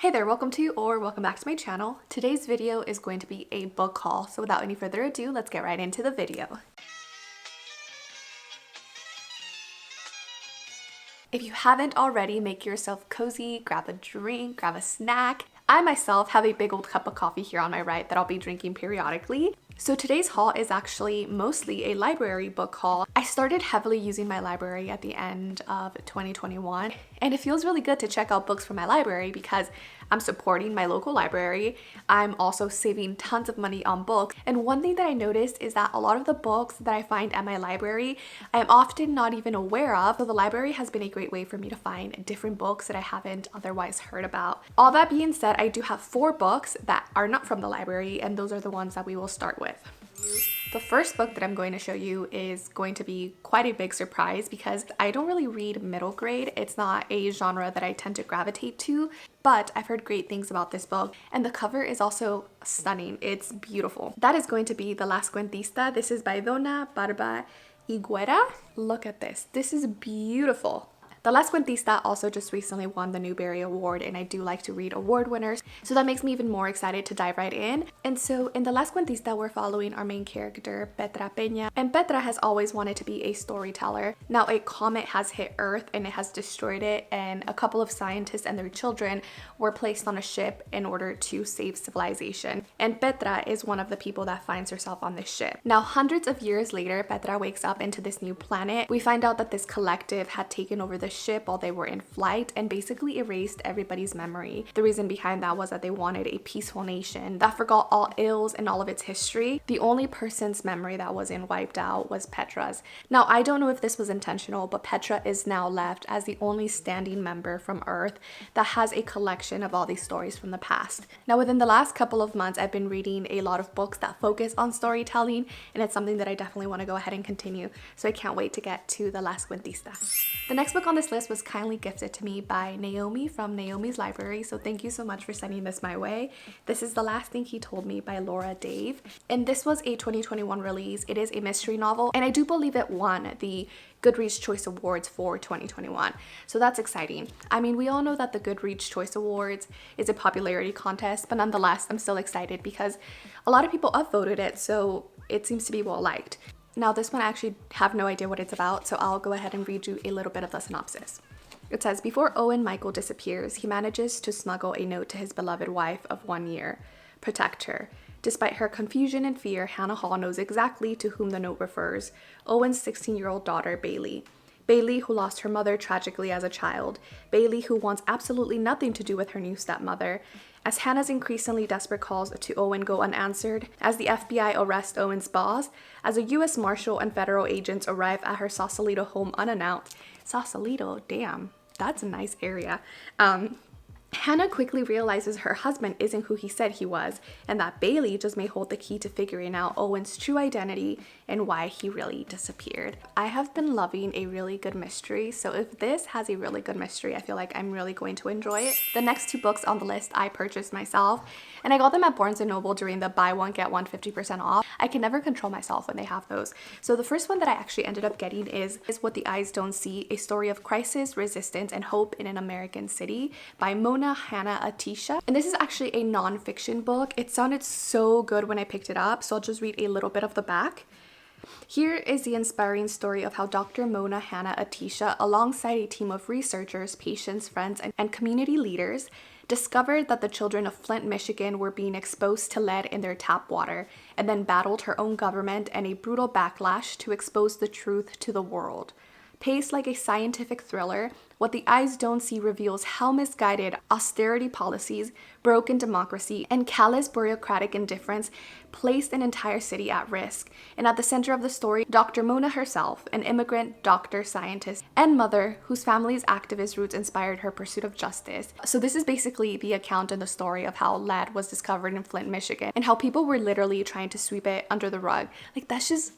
Hey there, welcome to or welcome back to my channel. Today's video is going to be a book haul, so without any further ado, let's get right into the video. If you haven't already, make yourself cozy, grab a drink, grab a snack. I myself have a big old cup of coffee here on my right that I'll be drinking periodically. So today's haul is actually mostly a library book haul. I started heavily using my library at the end of 2021, and it feels really good to check out books from my library because I'm supporting my local library. I'm also saving tons of money on books. And one thing that I noticed is that a lot of the books that I find at my library, I am often not even aware of. So the library has been a great way for me to find different books that I haven't otherwise heard about. All that being said, I do have 4 books that are not from the library, and those are the ones that we will start with. The first book that I'm going to show you is going to be quite a big surprise because I don't really read middle grade. It's not a genre that I tend to gravitate to, but I've heard great things about this book, and the cover is also stunning. It's beautiful. That is going to be the Las Cuentista. This is by Donna Barba Higuera. Look at this. This is beautiful. The Las Cuentista also just recently won the Newbery Award, and I do like to read award winners, so that makes me even more excited to dive right in. And so in the Las Cuentista, we're following our main character, Petra Peña, and Petra has always wanted to be a storyteller. Now a comet has hit Earth and it has destroyed it, and a couple of scientists and their children were placed on a ship in order to save civilization. And Petra is one of the people that finds herself on this ship. Now hundreds of years later, Petra wakes up into this new planet. We find out that this collective had taken over the ship while they were in flight and basically erased everybody's memory. The reason behind that was that they wanted a peaceful nation that forgot all ills and all of its history. The only person's memory that wasn't wiped out was Petra's. Now I don't know if this was intentional, but Petra is now left as the only standing member from Earth that has a collection of all these stories from the past. Now within the last couple of months, I've been reading a lot of books that focus on storytelling, and it's something that I definitely want to go ahead and continue, so I can't wait to get to the Las Cuentista. The next book on this list was kindly gifted to me by Naomi from Naomi's Library, so thank you so much for sending this my way. This is The Last Thing He Told Me by Laura Dave, and this was a 2021 release. It is a mystery novel, and I do believe it won the Goodreads Choice Awards for 2021, so that's exciting. I mean, we all know that the Goodreads Choice Awards is a popularity contest, but nonetheless, I'm still excited because a lot of people upvoted it, so it seems to be well liked. Now this one I actually have no idea what it's about, so I'll go ahead and read you a little bit of the synopsis. It says, before Owen Michael disappears, he manages to smuggle a note to his beloved wife of 1 year. Protect her. Despite her confusion and fear, Hannah Hall knows exactly to whom the note refers, Owen's 16-year-old daughter, Bailey. Bailey, who lost her mother tragically as a child. Bailey, who wants absolutely nothing to do with her new stepmother. As Hannah's increasingly desperate calls to Owen go unanswered, as the FBI arrests Owen's boss, as a U.S. Marshal and federal agents arrive at her Sausalito home unannounced. Sausalito, damn, that's a nice area. Hannah quickly realizes her husband isn't who he said he was, and that Bailey just may hold the key to figuring out Owen's true identity and why he really disappeared. I have been loving a really good mystery, so if this has a really good mystery, I feel like I'm really going to enjoy it. The next 2 books on the list I purchased myself, and I got them at Barnes & Noble during the buy one get one 50% off. I can never control myself when they have those. So the first one that I actually ended up getting is What the Eyes Don't See, A Story of Crisis, Resistance, and Hope in an American City by Mona Hanna Atisha. And this is actually a non-fiction book. It sounded so good when I picked it up, so I'll just read a little bit of the back. Here is the inspiring story of how Dr. Mona Hanna Atisha, alongside a team of researchers, patients, friends, and community leaders, discovered that the children of Flint, Michigan were being exposed to lead in their tap water, and then battled her own government and a brutal backlash to expose the truth to the world. Paced like a scientific thriller, What the Eyes Don't See reveals how misguided austerity policies, broken democracy, and callous bureaucratic indifference placed an entire city at risk. And at the center of the story, Dr. Mona herself, an immigrant, doctor, scientist, and mother whose family's activist roots inspired her pursuit of justice. So this is basically the account and the story of how lead was discovered in Flint, Michigan, and how people were literally trying to sweep it under the rug. Like, that's just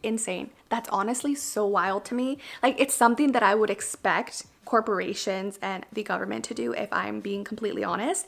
insane. That's honestly so wild to me. Like, it's something that I would expect corporations and the government to do, if I'm being completely honest.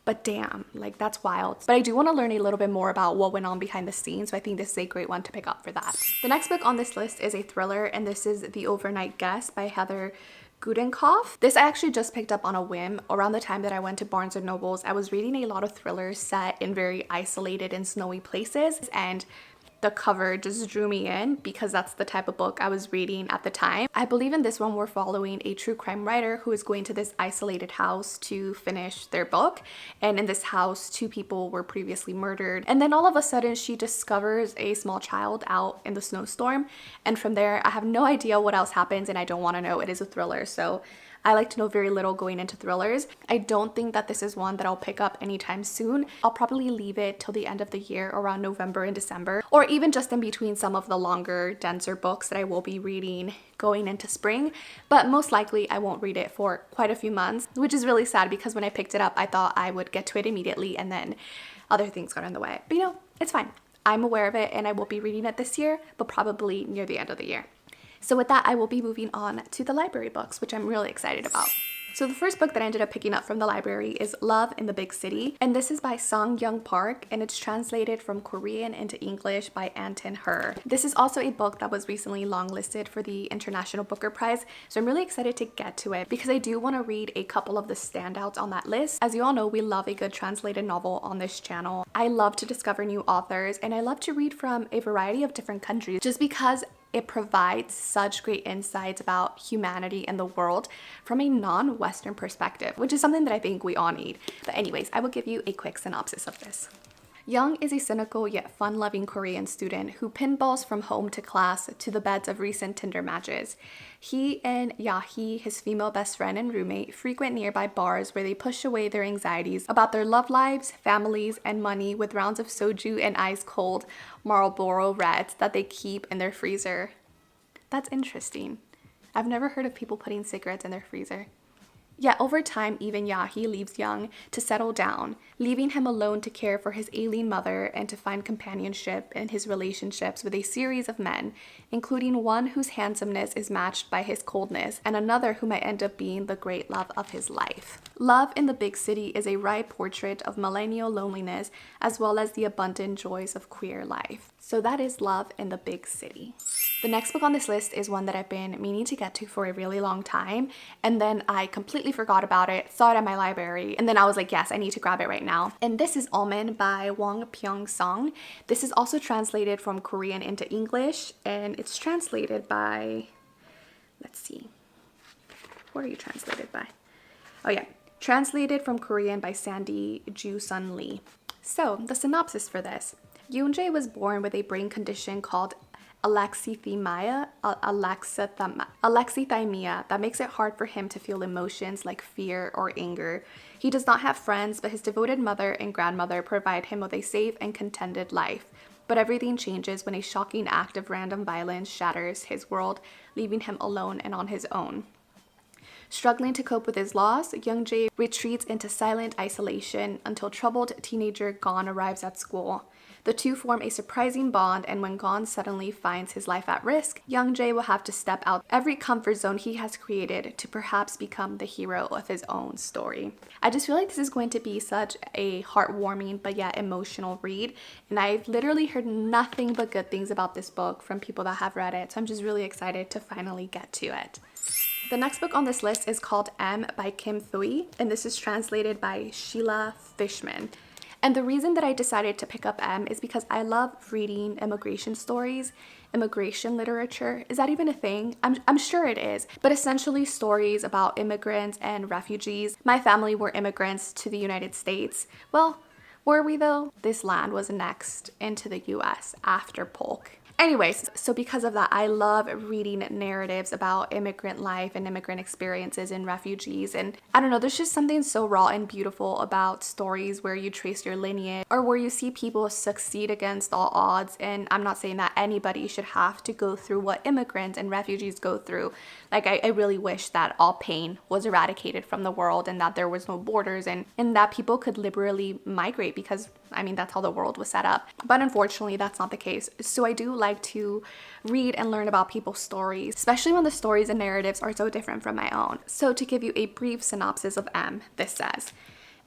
But damn, like, that's wild. But I do want to learn a little bit more about what went on behind the scenes, so I think this is a great one to pick up for that. The next book on this list is a thriller, and this is The Overnight Guest by Heather Gudenkopf. This I actually just picked up on a whim. Around the time that I went to Barnes & Noble's, I was reading a lot of thrillers set in very isolated and snowy places, and the cover just drew me in because that's the type of book I was reading at the time. I believe in this one we're following a true crime writer who is going to this isolated house to finish their book, and in this house 2 people were previously murdered, and then all of a sudden she discovers a small child out in the snowstorm, and from there I have no idea what else happens and I don't want to know. It is a thriller, so I like to know very little going into thrillers. I don't think that this is one that I'll pick up anytime soon. I'll probably leave it till the end of the year, around November and December, or even just in between some of the longer, denser books that I will be reading going into spring. But most likely I won't read it for quite a few months, which is really sad because when I picked it up, I thought I would get to it immediately and then other things got in the way. But you know, it's fine. I'm aware of it and I will be reading it this year, but probably near the end of the year. So with that, I will be moving on to the library books, which I'm really excited about. So the first book that I ended up picking up from the library is Love in the Big City, and this is by Song Young Park, and it's translated from Korean into English by Anton Her. This is also a book that was recently longlisted for the International Booker Prize, so I'm really excited to get to it because I do want to read a couple of the standouts on that list. As you all know, we love a good translated novel on this channel. I love to discover new authors, and I love to read from a variety of different countries just because it provides such great insights about humanity and the world from a non-Western perspective, which is something that I think we all need. But anyways, I will give you a quick synopsis of this. Young is a cynical yet fun-loving Korean student who pinballs from home to class to the beds of recent Tinder matches. He and Yahi, his female best friend and roommate, frequent nearby bars where they push away their anxieties about their love lives, families, and money with rounds of soju and ice-cold Marlboro Reds that they keep in their freezer. That's interesting. I've never heard of people putting cigarettes in their freezer. Yet over time, even Yahi leaves Young to settle down, leaving him alone to care for his ailing mother and to find companionship in his relationships with a series of men, including one whose handsomeness is matched by his coldness, and another who might end up being the great love of his life. Love in the Big City is a wry portrait of millennial loneliness as well as the abundant joys of queer life. So that is Love in the Big City. The next book on this list is one that I've been meaning to get to for a really long time, and then I completely forgot about it, saw it at my library, and then I was like, yes, I need to grab it right now. And this is Almond by Wong Pyong-sung. This is also translated from Korean into English, and it's translated by, let's see, who are you translated by? Oh yeah, translated from Korean by Sandy Ju-sun Lee. So the synopsis for this. Yoon-jae was born with a brain condition called alexithymia that makes it hard for him to feel emotions like fear or anger. He does not have friends, but his devoted mother and grandmother provide him with a safe and contented life. But everything changes when a shocking act of random violence shatters his world, leaving him alone and on his own. Struggling to cope with his loss, Young-jae retreats into silent isolation until troubled teenager Gon arrives at school. The two form a surprising bond, and when Gon suddenly finds his life at risk, Young-jae will have to step out every comfort zone he has created to perhaps become the hero of his own story. I just feel like this is going to be such a heartwarming but yet emotional read, and I've literally heard nothing but good things about this book from people that have read it, so I'm just really excited to finally get to it. The next book on this list is called M by Kim Thuy, and this is translated by Sheila Fishman. And the reason that I decided to pick up M is because I love reading immigration stories, immigration literature. Is that even a thing? I'm sure it is, but essentially stories about immigrants and refugees. My family were immigrants to the United States. Well, were we though? This land was annexed into the US after Polk. Anyways, so because of that, I love reading narratives about immigrant life and immigrant experiences and refugees. And I don't know, there's just something so raw and beautiful about stories where you trace your lineage or where you see people succeed against all odds. And I'm not saying that anybody should have to go through what immigrants and refugees go through. Like, I really wish that all pain was eradicated from the world and that there was no borders and that people could liberally migrate because, I mean, that's how the world was set up. But unfortunately, that's not the case. So I do like to read and learn about people's stories, especially when the stories and narratives are so different from my own. So to give you a brief synopsis of M, this says,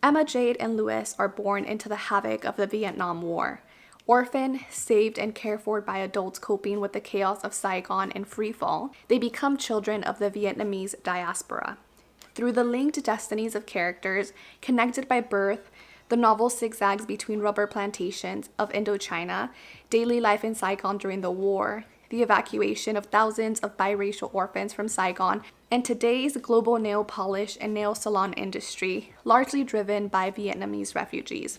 Emma, Jade, and Louis are born into the havoc of the Vietnam War. Orphaned, saved, and cared for by adults coping with the chaos of Saigon and freefall, they become children of the Vietnamese diaspora. Through the linked destinies of characters connected by birth, the novel zigzags between rubber plantations of Indochina, daily life in Saigon during the war, the evacuation of thousands of biracial orphans from Saigon, and today's global nail polish and nail salon industry, largely driven by Vietnamese refugees.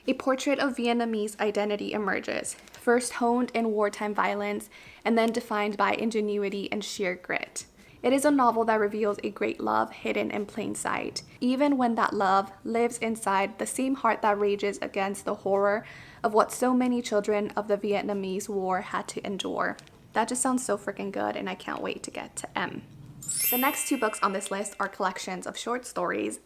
A portrait of Vietnamese identity emerges, first honed in wartime violence and then defined by ingenuity and sheer grit. It is a novel that reveals a great love hidden in plain sight, even when that love lives inside the same heart that rages against the horror of what so many children of the Vietnamese War had to endure. That just sounds so freaking good, and I can't wait to get to M. The next 2 books on this list are collections of short stories.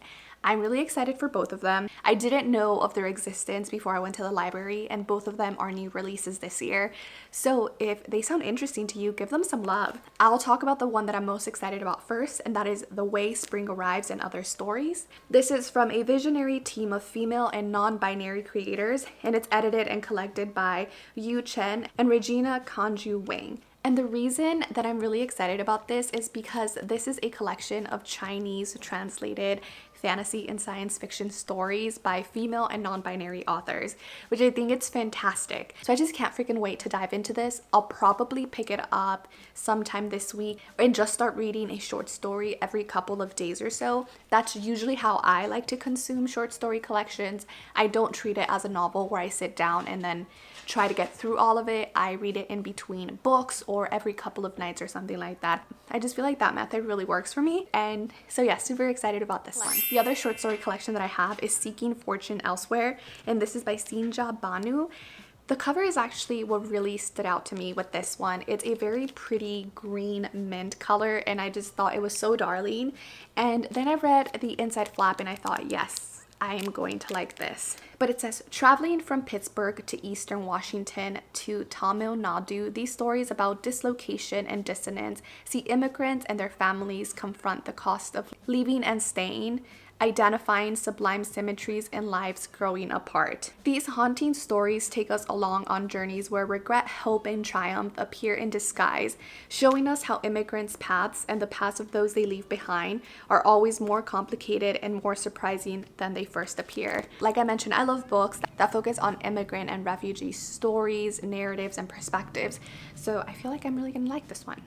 I'm really excited for both of them. I didn't know of their existence before I went to the library, and both of them are new releases this year. So if they sound interesting to you, give them some love. I'll talk about the one that I'm most excited about first, and that is The Way Spring Arrives and Other Stories. This is from a visionary team of female and non-binary creators, and it's edited and collected by Yu Chen and Regina Kanju Wang. And the reason that I'm really excited about this is because this is a collection of Chinese translated fantasy and science fiction stories by female and non-binary authors, which I think it's fantastic. So I just can't freaking wait to dive into this. I'll probably pick it up sometime this week and just start reading a short story every couple of days or so. That's usually how I like to consume short story collections. I don't treat it as a novel where I sit down and then try to get through all of it. I read it in between books or every couple of nights or something like that. I just feel like that method really works for me. And so yeah, super excited about this one. The other short story collection that I have is Seeking Fortune Elsewhere, and this is by Sinja Banu. The cover is actually what really stood out to me with this one. It's a very pretty green mint color, and I just thought it was so darling. And then I read the inside flap and I thought, yes, I am going to like this. But it says, traveling from Pittsburgh to Eastern Washington to Tamil Nadu, these stories about dislocation and dissonance see immigrants and their families confront the cost of leaving and staying, identifying sublime symmetries in lives growing apart. These haunting stories take us along on journeys where regret, hope, and triumph appear in disguise, showing us how immigrants' paths and the paths of those they leave behind are always more complicated and more surprising than they first appear. Like I mentioned, I love books that focus on immigrant and refugee stories, narratives, and perspectives, so I feel like I'm really gonna like this one.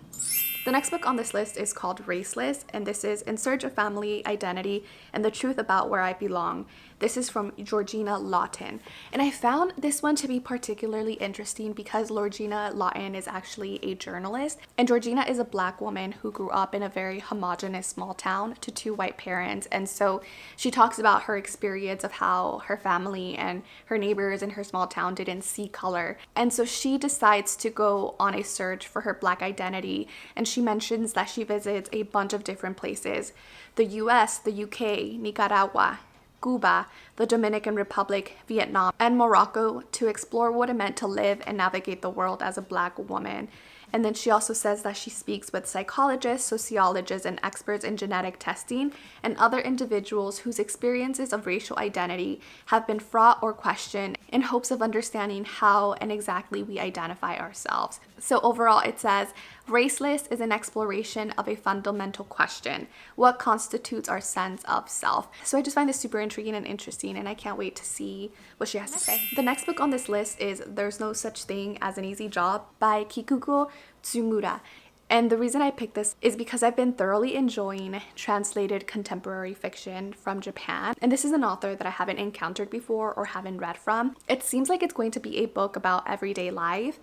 The next book on this list is called Raceless, and this is In Search of Family Identity and the Truth About Where I Belong. This is from Georgina Lawton, and I found this one to be particularly interesting because Georgina Lawton is actually a journalist, and Georgina is a Black woman who grew up in a very homogenous small town to 2 white parents, and so she talks about her experience of how her family and her neighbors in her small town didn't see color, and so she decides to go on a search for her Black identity, and she mentions that she visits a bunch of different places: the US, the UK, Nicaragua, Cuba, the Dominican Republic, Vietnam, and Morocco to explore what it meant to live and navigate the world as a Black woman. And then she also says that she speaks with psychologists, sociologists, and experts in genetic testing and other individuals whose experiences of racial identity have been fraught or questioned in hopes of understanding how and exactly we identify ourselves. So overall, it says, Raceless is an exploration of a fundamental question: what constitutes our sense of self? So I just find this super intriguing and interesting, and I can't wait to see what she has to say. The next book on this list is There's No Such Thing as an Easy Job by Kikuko Tsumura. And the reason I picked this is because I've been thoroughly enjoying translated contemporary fiction from Japan. And this is an author that I haven't encountered before or haven't read from. It seems like it's going to be a book about everyday life.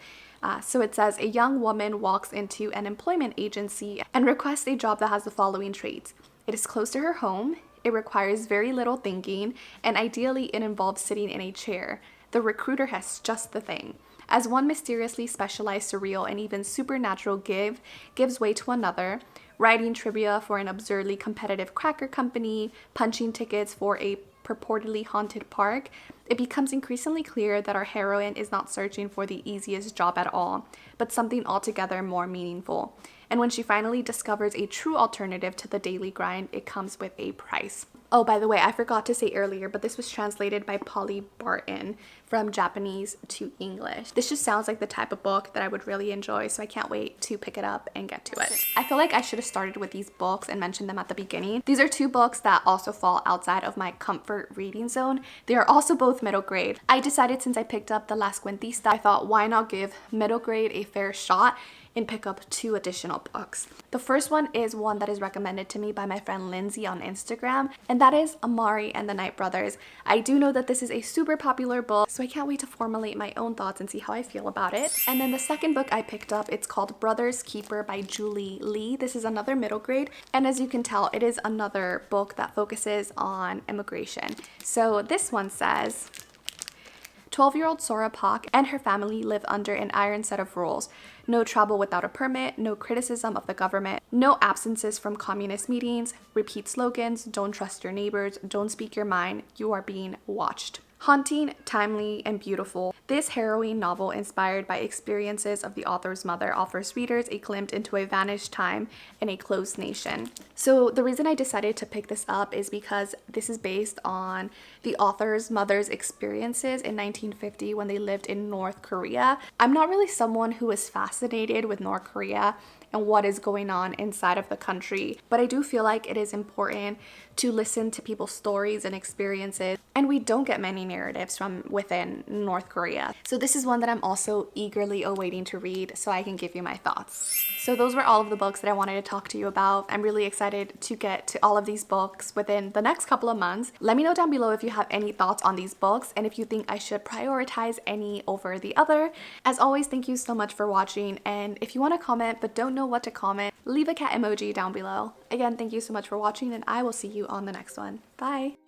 So it says, a young woman walks into an employment agency and requests a job that has the following traits. It is close to her home, it requires very little thinking, and ideally it involves sitting in a chair. The recruiter has just the thing. As one mysteriously specialized surreal and even supernatural gives way to another, writing trivia for an absurdly competitive cracker company, punching tickets for a purportedly haunted park, it becomes increasingly clear that our heroine is not searching for the easiest job at all, but something altogether more meaningful. And when she finally discovers a true alternative to the daily grind, it comes with a price. Oh, by the way, I forgot to say earlier, but this was translated by Polly Barton from Japanese to English. This just sounds like the type of book that I would really enjoy, so I can't wait to pick it up and get to it. I feel like I should have started with these books and mentioned them at the beginning. These are two books that also fall outside of my comfort reading zone. They are also both middle grade. I decided since I picked up the Las Cuentista, I thought why not give middle grade a fair shot and pick up 2 additional books. The first one is one that is recommended to me by my friend Lindsay on Instagram, and that is Amari and the Night Brothers. I do know that this is a super popular book, so I can't wait to formulate my own thoughts and see how I feel about it. And then the second book I picked up, it's called Brother's Keeper by Julie Lee. This is another middle grade, and as you can tell, it is another book that focuses on immigration. So this one says, 12-year-old Sora Pak and her family live under an iron set of rules. No travel without a permit, no criticism of the government, no absences from communist meetings, repeat slogans, don't trust your neighbors, don't speak your mind, you are being watched. Haunting, timely, and beautiful, this harrowing novel, inspired by experiences of the author's mother, offers readers a glimpse into a vanished time in a closed nation. So the reason I decided to pick this up is because this is based on the author's mother's experiences in 1950 when they lived in North Korea. I'm not really someone who is fascinated with North Korea and what is going on inside of the country, but I do feel like it is important to listen to people's stories and experiences, and we don't get many narratives from within North Korea. So this is one that I'm also eagerly awaiting to read so I can give you my thoughts. So those were all of the books that I wanted to talk to you about. I'm really excited to get to all of these books within the next couple of months. Let me know down below if you have any thoughts on these books and if you think I should prioritize any over the other. As always, thank you so much for watching, and if you want to comment but don't know what to comment, leave a cat emoji down below. Again, thank you so much for watching, and I will see you on the next one. Bye!